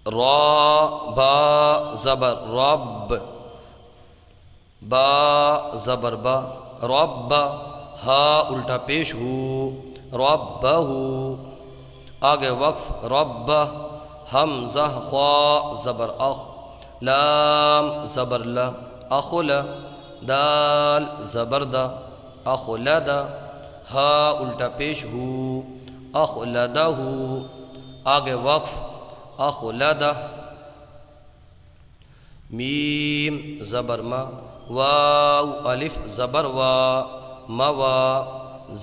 را با زبر رب، با زبر با رب، ہا الٹا پیش ہو ربہ، آگے وقف رب، حمزہ خوا زبر اخ، لام زبر لا اخل، دال زبر دا اخلد، ہا الٹا پیش ہو اخلدہ، آگے وقف اخلد، میم زبر ما، واو الف زبر وا موا،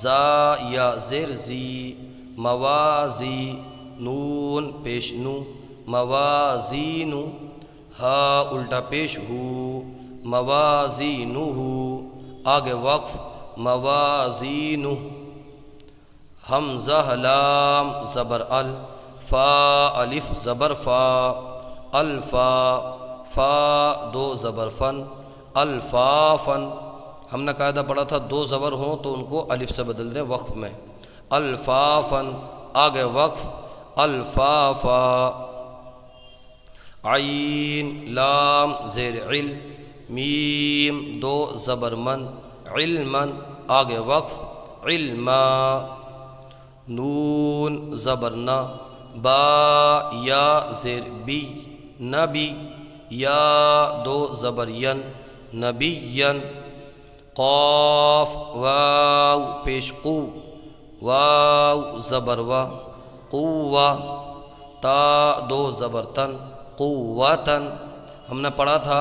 زا یا زیر زی موازی، نون پیش نو موازین، ہا الٹا پیش ہو موازینہ، آگے وقف موازین، حمزہ لام زبر ال، فا الف زبر فا الفا، فا دو زبر فن الفافن، ہم نے قاعدہ پڑھا تھا دو زبر ہوں تو ان کو الف سے بدل دیں وقف میں، الفافن، آگے وقف الفافا، عین لام زیر عل، میم دو زبر من علمن، آگے وقف علما، نون زبر نا، با یا زیر بی نبی، یا دو زبر ین نبین، قاف واو پیش قو، واو زبر وا قوہ، تا دو زبر تن قوتن، ہم نے پڑھا تھا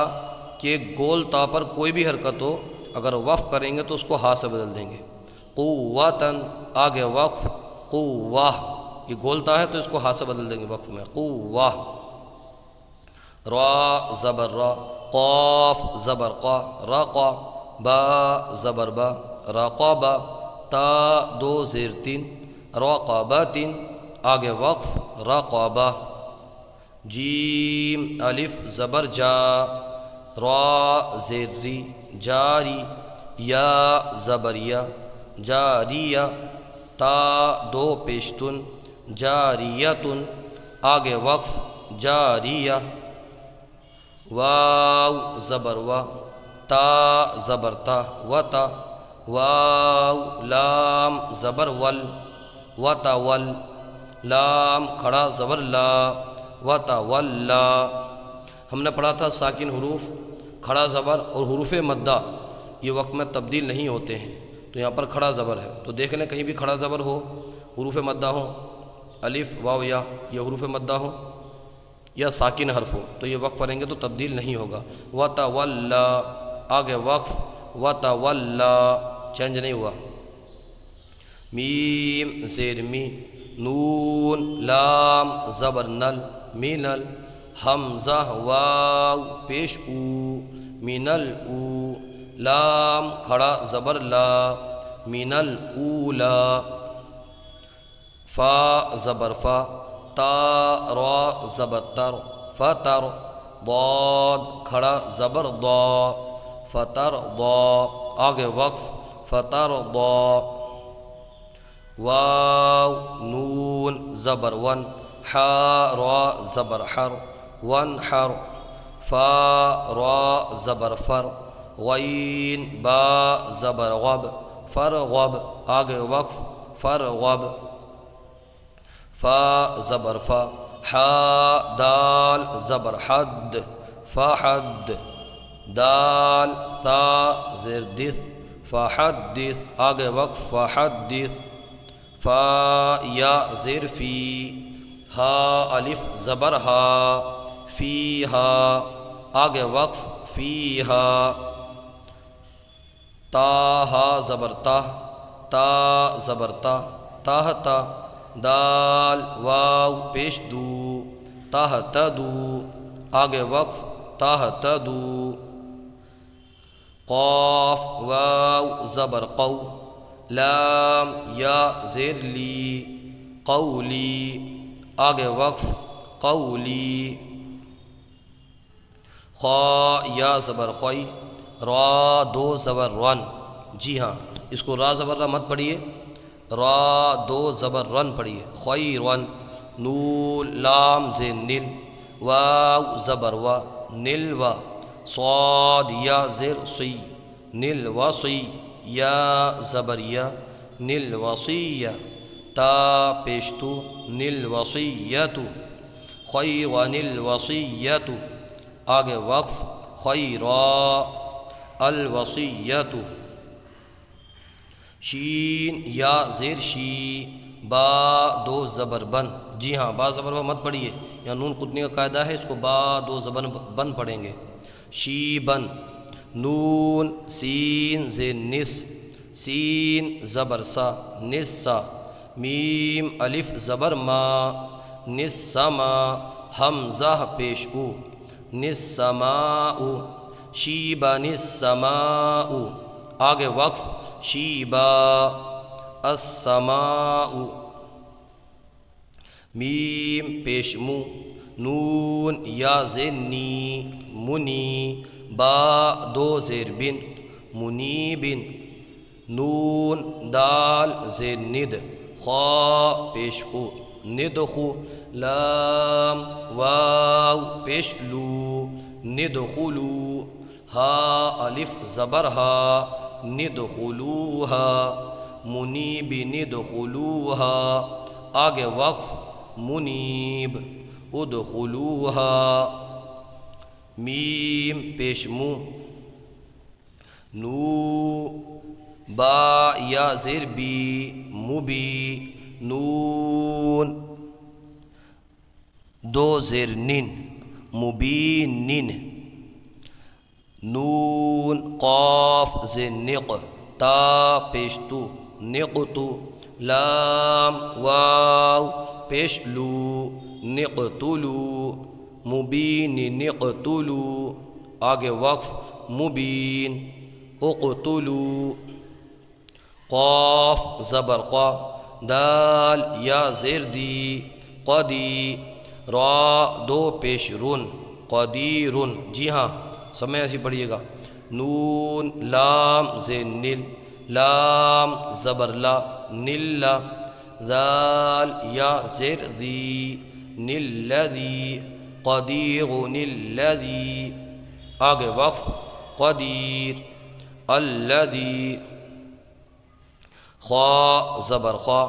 کہ گول تا پر کوئی بھی حرکت ہو اگر وقف کریں گے تو اس کو ہا سے بدل دیں گے، قوتن، آگے وقف قوہ، یہ گول تا ہے تو اس کو ہا سے بدل دیں گے وقف میں قوہ، را زبر را، قاف زبر قا رقا، با زبر با رقبہ، تا دو زیر تین رقبۃ، آگے وقف رقبہ، جیم الف زبر جا، را زیر ری جاری، یا زبر یا جاریہ، تا دو پیشتن جاریتن، آگے وقف جاریہ، واو زبر وا، تا زبر تا وتا، واو لام زبر ول وتا ول، لام کھڑا زبر لا وتا ولا، ہم نے پڑھا تھا ساکن حروف کھڑا زبر اور حروف مدہ یہ وقت میں تبدیل نہیں ہوتے ہیں، تو یہاں پر کھڑا زبر ہے تو دیکھ لیں کہیں بھی کھڑا زبر ہو، حروف مدہ ہو، الف واو یا یہ حروف مدہ ہو یا ساکن حرف ہو تو یہ وقف پڑھیں گے تو تبدیل نہیں ہوگا، وَتَوَلَّا، آگے وقف وَتَوَلَّا، چینج نہیں ہوا، میم زیر می، نون لام زبر نل مینل، حمزہ واو پیش او مینل او، لام کھڑا زبر لا مینل اولا، فا زبر فا، تا را زبر تر فتر، ضاد کھڑا زبر ضا فتر ضا، آگے وقف فتر ضا، واو نون زبر ون، حا را زبر حر ون حر، فا را زبر فر، غین با زبر غب فرغب، آگے وقف فرغب، فا زبر فا، حا دال زبر حد فحد، دال ثا زیر دث فحدث، آگے وقف فحدث، فا یا زیر فی، ہا الف زبر ہا فی ہا، آگے وقف فی ہا، تا ہا زبر تا، تا زبر تا تاہتا، دال واو پیش دو تہتدو، آگے وقف تہتدو، قاف واو زبر قو، لام یا زیر لی قولی، آگے وقف قولی، خا یا زبر خوئی، را دو زبر رن، جی ہاں اس کو را زبر را مت پڑھیے، را دو زبر رن پڑھیے، خوئی رن، نون لام زین نل، واو زبر وا نلوا صاد یا زیر سی نلوصی یا زبر یا نلوصیہ تا پیشتو نلوصیۃ خیرن الوصیۃ آگے وقف خیرا الوصیۃ شین یا زیر شی با دو زبر بن جی ہاں با زبر با مت پڑھیے یا نون قطنی کا قاعدہ ہے اس کو با دو زبر بن پڑھیں گے شی بن نون سین زیر نس سین زبر سا نسا میم الف زبر ما نسما حمزہ پیش او نسماء شیبا نسماء آگے وقف شیبا السماء میم پیش مو نون یا زیر نی منی با دو زیر بن منی بن نون دال زیر ند خا پیش خو ند خو لام واو پیش لو ند خلو ہا الف زبر ہا ند خلوہا منیب ند خلوہا آگے وقف منیب ادخلوہا میم پیش مو نو با یا زیر بی مبی نون دو زیر نن مبینن نون قاف زیر نق تا پیش تو نقتو لام واو پیش لو نقتلو مبین نقتلو آگے وقف مبین اقتلو قاف زبر قا دال یا زیر دی قدی را دو پیش رن قدیرن جی ہاں سمے ایسی پڑھیے گا نون لام زیر نل لام زبر لا نل ذال یا زیر دی نل ذی قدیر الذی آگے وقف قدیر الذی خا زبر خا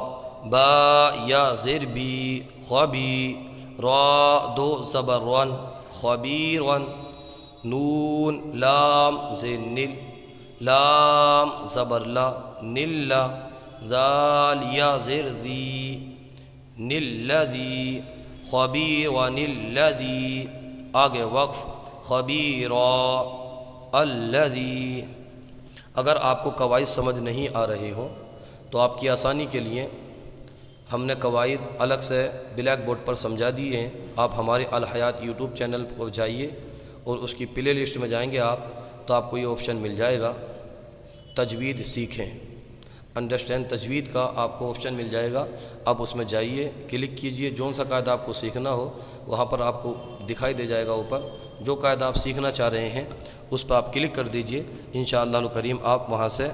با یا زیر بی خبی را دو زبر ون خبیر ون نون لام زیر نل لام زبر لا نل ذال یا زیر ذی نل ذی خبیر ون الذی آگے وقف خبیرا الذی اگر آپ کو قواعد سمجھ نہیں آ رہے ہوں تو آپ کی آسانی کے لیے ہم نے قواعد الگ سے بلیک بورڈ پر سمجھا دیے ہیں آپ ہمارے الحیات یوٹیوب چینل پر جائیے اور اس کی پلے لسٹ میں جائیں گے آپ تو آپ کو یہ آپشن مل جائے گا تجوید سیکھیں انڈرسٹینڈ تجوید کا آپ کو آپشن مل جائے گا آپ اس میں جائیے کلک کیجئے جون سا قاعدہ آپ کو سیکھنا ہو وہاں پر آپ کو دکھائی دے جائے گا اوپر جو قاعدہ آپ سیکھنا چاہ رہے ہیں اس پر آپ کلک کر دیجئے انشاءاللہ الکریم آپ وہاں سے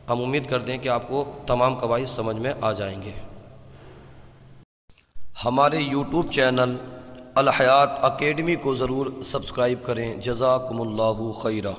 ہم امید کرتے ہیں کہ آپ کو تمام قواعد سمجھ میں آ جائیں گے ہمارے یوٹیوب چینل الحیات اکیڈمی کو ضرور سبسکرائب کریں جزاکم اللہ خیرہ